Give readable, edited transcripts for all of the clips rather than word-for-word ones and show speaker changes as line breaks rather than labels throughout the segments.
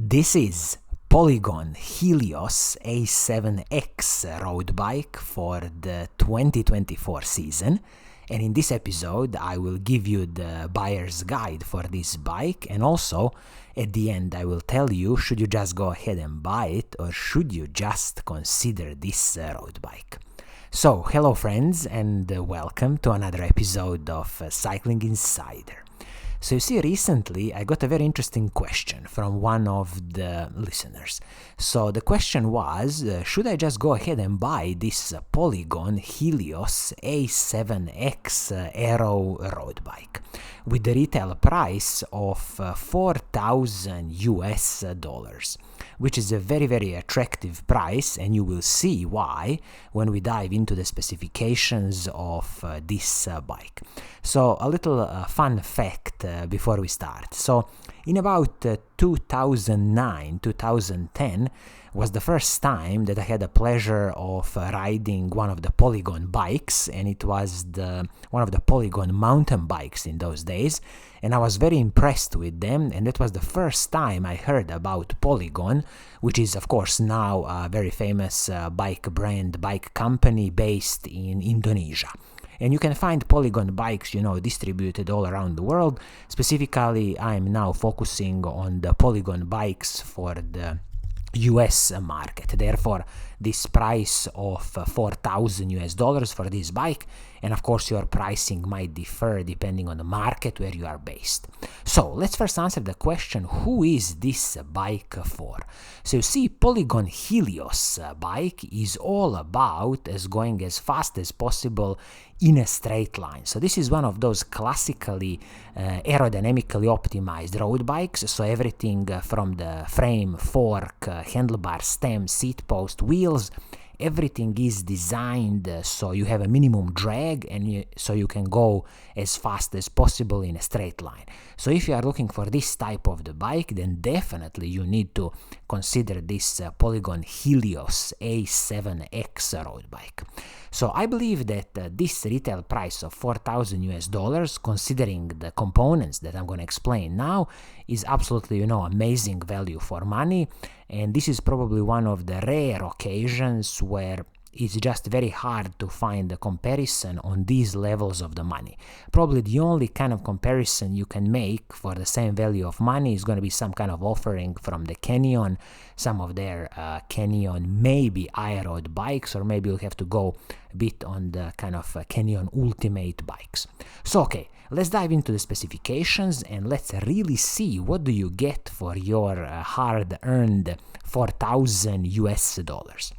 This is Polygon Helios A7X road bike for the 2024 season, and in this episode I will give you the buyer's guide for this bike, and also at the end I will tell you should you just go ahead and buy it or should you just consider this road bike. So hello friends, and welcome to another episode of Cycling Insider. So you see, recently I got a very interesting question from one of the listeners. So the question was, should I just go ahead and buy this Polygon Helios A7X aero road bike with the retail price of $4,000, which is a very attractive price, and you will see why when we dive into the specifications of this bike. So a little fun fact before we start. So in about 2009-2010 was the first time that I had the pleasure of riding one of the Polygon bikes, and it was one of the Polygon mountain bikes in those days, and I was very impressed with them, and that was the first time I heard about Polygon, which is of course now a very famous bike company based in Indonesia. And you can find Polygon bikes, distributed all around the world. Specifically, I'm now focusing on the Polygon bikes for the US market. Therefore, this price of $4,000 for this bike, and of course your pricing might differ depending on the market where you are based. So let's first answer the question, who is this bike for? So you see, Polygon Helios bike is all about going as fast as possible in a straight line. So this is one of those classically aerodynamically optimized road bikes. So everything from the frame, fork, handlebar, stem, seat post, wheels, everything is designed so you have a minimum drag, and so you can go as fast as possible in a straight line. So if you are looking for this type of the bike, then definitely you need to consider this Polygon Helios A7X road bike. So I believe that this retail price of $4,000, considering the components that I'm going to explain now, is absolutely, amazing value for money. And this is probably one of the rare occasions where it's just very hard to find a comparison on these levels of the money. Probably the only kind of comparison you can make for the same value of money is going to be some kind of offering from the Canyon, some of their Canyon maybe aero bikes, or maybe you'll have to go a bit on the kind of Canyon Ultimate bikes. So okay, let's dive into the specifications and let's really see what do you get for your hard-earned $4,000.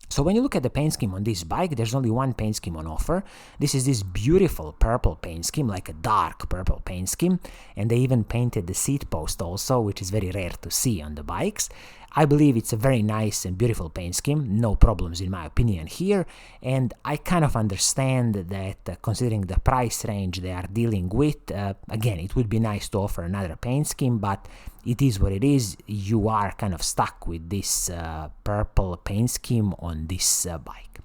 So when you look at the paint scheme on this bike, there's only one paint scheme on offer. This is this beautiful purple paint scheme, like a dark purple paint scheme, and they even painted the seat post also, which is very rare to see on the bikes. I believe it's a very nice and beautiful paint scheme, no problems in my opinion here, and I kind of understand that considering the price range they are dealing with, again, it would be nice to offer another paint scheme, but it is what it is. You are kind of stuck with this purple paint scheme on this bike.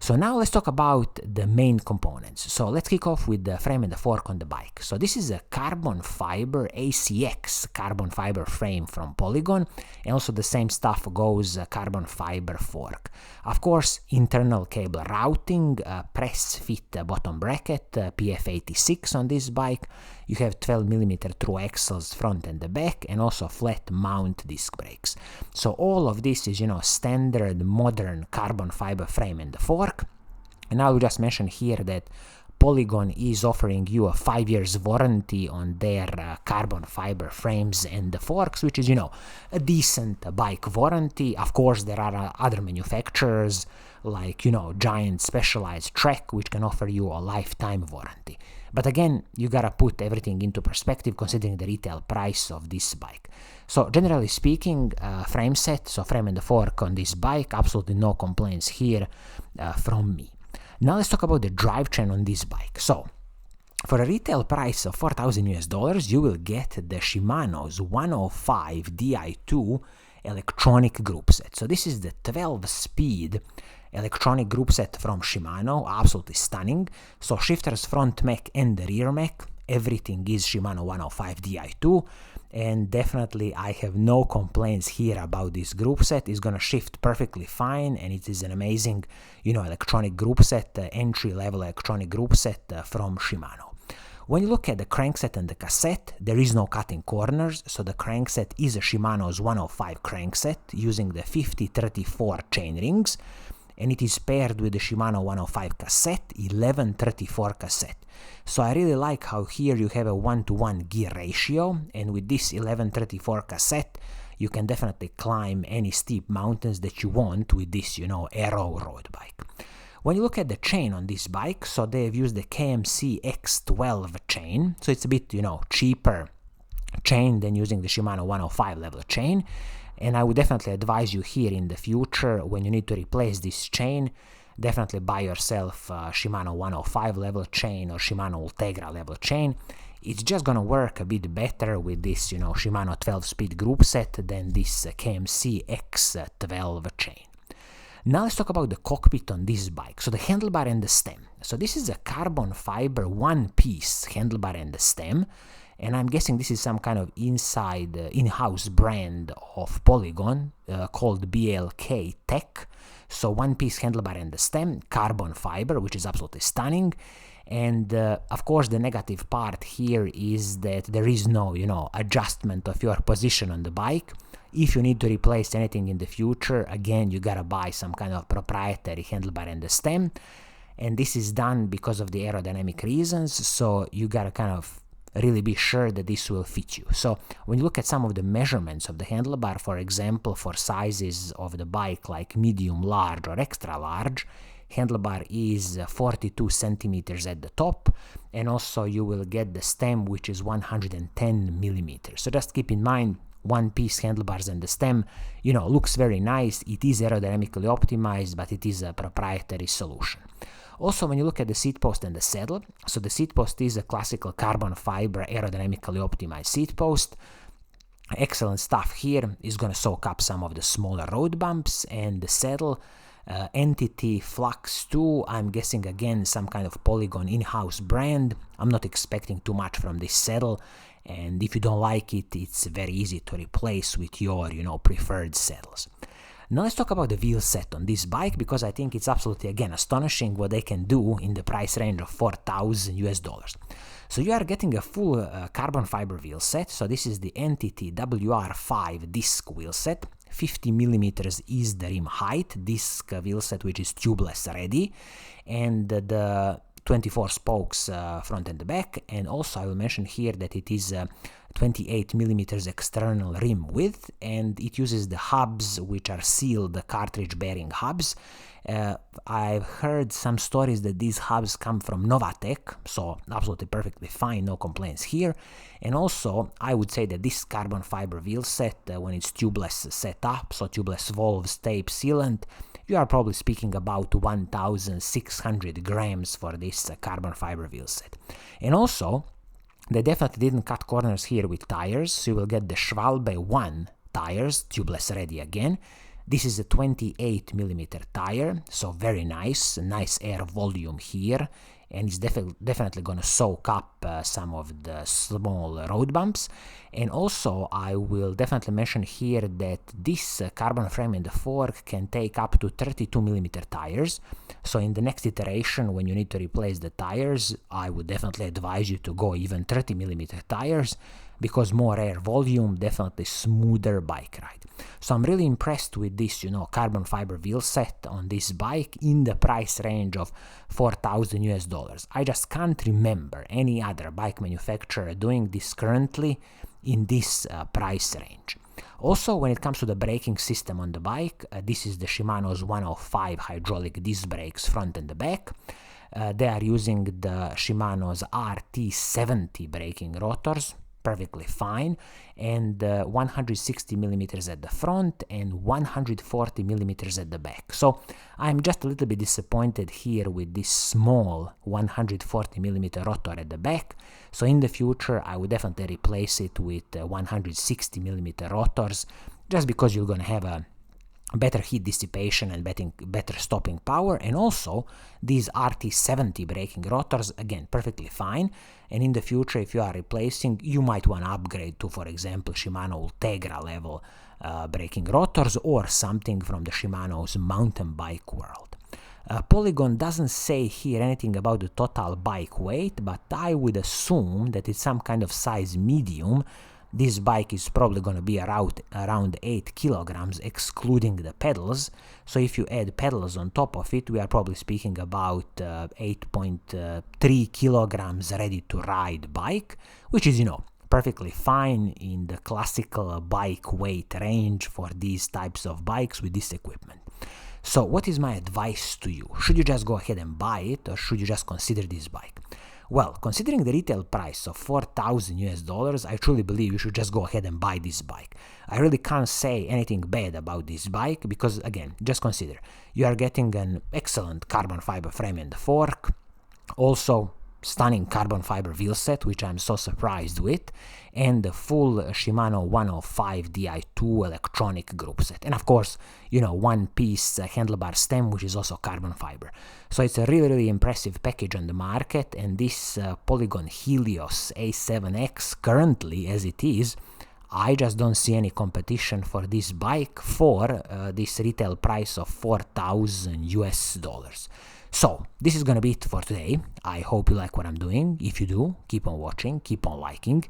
So now let's talk about the main components. So let's kick off with the frame and the fork on the bike. So this is a carbon fiber ACX carbon fiber frame from Polygon, and also the same stuff goes carbon fiber fork. Of course, internal cable routing, press fit bottom bracket, PF86 on this bike. You have 12mm through axles front and the back, and also flat mount disc brakes. So all of this is, standard modern carbon fiber frame and the fork. And I will just mention here that Polygon is offering you a 5 years warranty on their carbon fiber frames and the forks, which is, a decent bike warranty. Of course, there are other manufacturers like, Giant Specialized Trek, which can offer you a lifetime warranty. But again, you gotta put everything into perspective considering the retail price of this bike. So generally speaking, frame set, so frame and the fork on this bike, absolutely no complaints here from me. Now let's talk about the drivetrain on this bike. So for a retail price of $4,000, you will get the Shimano's 105 Di2 electronic group set. So this is the 12-speed electronic group set from Shimano, absolutely stunning. So shifters front mech and the rear mech, everything is Shimano 105 Di2, and definitely I have no complaints here about this group set. It's gonna shift perfectly fine, and it is an amazing, electronic group set, entry-level electronic group set from Shimano. When you look at the crankset and the cassette, there is no cutting corners, so the crankset is a Shimano's 105 crankset using the 5034 chain rings, and it is paired with the Shimano 105 cassette, 1134 cassette. So I really like how here you have a 1-to-1 gear ratio, and with this 1134 cassette, you can definitely climb any steep mountains that you want with this, aero road bike. When you look at the chain on this bike, so they have used the KMC X12 chain, so it's a bit, cheaper chain than using the Shimano 105 level chain, and I would definitely advise you here in the future, when you need to replace this chain, definitely buy yourself Shimano 105 level chain or Shimano Ultegra level chain. It's just gonna work a bit better with this, Shimano 12-speed group set than this KMC X12 chain. Now let's talk about the cockpit on this bike. So the handlebar and the stem. So this is a carbon fiber one-piece handlebar and the stem, and I'm guessing this is some kind of in-house brand of Polygon called BLK Tech. So one-piece handlebar and the stem, carbon fiber, which is absolutely stunning. And of course the negative part here is that there is no, adjustment of your position on the bike. If you need to replace anything in the future, again, you gotta buy some kind of proprietary handlebar and the stem. And this is done because of the aerodynamic reasons, so you gotta kind of really be sure that this will fit you. So when you look at some of the measurements of the handlebar, for example, for sizes of the bike like medium, large, or extra large, handlebar is 42 centimeters at the top, and also you will get the stem, which is 110 millimeters. So just keep in mind, one-piece handlebars and the stem, looks very nice. It is aerodynamically optimized, but it is a proprietary solution. Also, when you look at the seat post and the saddle, so the seat post is a classical carbon fiber aerodynamically optimized seat post. Excellent stuff here. Is going to soak up some of the smaller road bumps, and the saddle, Entity Flux 2, I'm guessing again some kind of Polygon in-house brand. I'm not expecting too much from this saddle, and if you don't like it, it's very easy to replace with your, preferred saddles. Now let's talk about the wheel set on this bike, because I think it's absolutely, again, astonishing what they can do in the price range of $4,000. So you are getting a full carbon fiber wheel set. So this is the Entity WR5 disc wheel set. 50 millimeters is the rim height, disc wheel set, which is tubeless ready, and the 24 spokes front and the back. And also I will mention here that it is 28 millimeters external rim width, and it uses the hubs which are sealed cartridge bearing hubs. I've heard some stories that these hubs come from Novatec, so absolutely perfectly fine, no complaints here. And also I would say that this carbon fiber wheel set, when it's tubeless set up, so tubeless valves, tape, sealant, you are probably speaking about 1,600 grams for this carbon fiber wheel set. And also, they definitely didn't cut corners here with tires, so you will get the Schwalbe 1 tires, tubeless ready again. This is a 28 millimeter tire, so very nice air volume here, and it's definitely going to soak up some of the small road bumps. And also I will definitely mention here that this carbon frame and the fork can take up to 32 millimeter tires. So in the next iteration, when you need to replace the tires, I would definitely advise you to go even 30 millimeter tires, because more air volume, definitely smoother bike ride. So I'm really impressed with this, carbon fiber wheel set on this bike in the price range of $4,000. I just can't remember any other bike manufacturer doing this currently in this price range. Also, when it comes to the braking system on the bike, this is the Shimano's 105 hydraulic disc brakes front and the back. They are using the Shimano's RT70 braking rotors, perfectly fine, and 160 millimeters at the front and 140 millimeters at the back. So I'm just a little bit disappointed here with this small 140 millimeter rotor at the back. So in the future I would definitely replace it with 160 millimeter rotors, just because you're going to have a better heat dissipation and better stopping power, and also these RT70 braking rotors, again, perfectly fine. And in the future, if you are replacing, you might want to upgrade to, for example, Shimano Ultegra level braking rotors, or something from the Shimano's mountain bike world. Polygon doesn't say here anything about the total bike weight, but I would assume that it's some kind of size medium. This bike is probably going to be around 8 kilograms, excluding the pedals. So if you add pedals on top of it, we are probably speaking about 8.3 kilograms ready to ride bike, which is, perfectly fine in the classical bike weight range for these types of bikes with this equipment. So what is my advice to you? Should you just go ahead and buy it, or should you just consider this bike? Well, considering the retail price of $4,000 US, I truly believe you should just go ahead and buy this bike. I really can't say anything bad about this bike because, again, just consider, you are getting an excellent carbon fiber frame and fork, also stunning carbon fiber wheelset, which I'm so surprised with, and the full Shimano 105 Di2 electronic group set. And of course, one-piece handlebar stem, which is also carbon fiber. So it's a really, really impressive package on the market, and this Polygon Helios A7X, currently as it is, I just don't see any competition for this bike for this retail price of $4,000 US. So, this is gonna be it for today. I hope you like what I'm doing. If you do, keep on watching, keep on liking,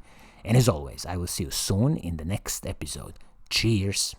and as always, I will see you soon in the next episode. Cheers!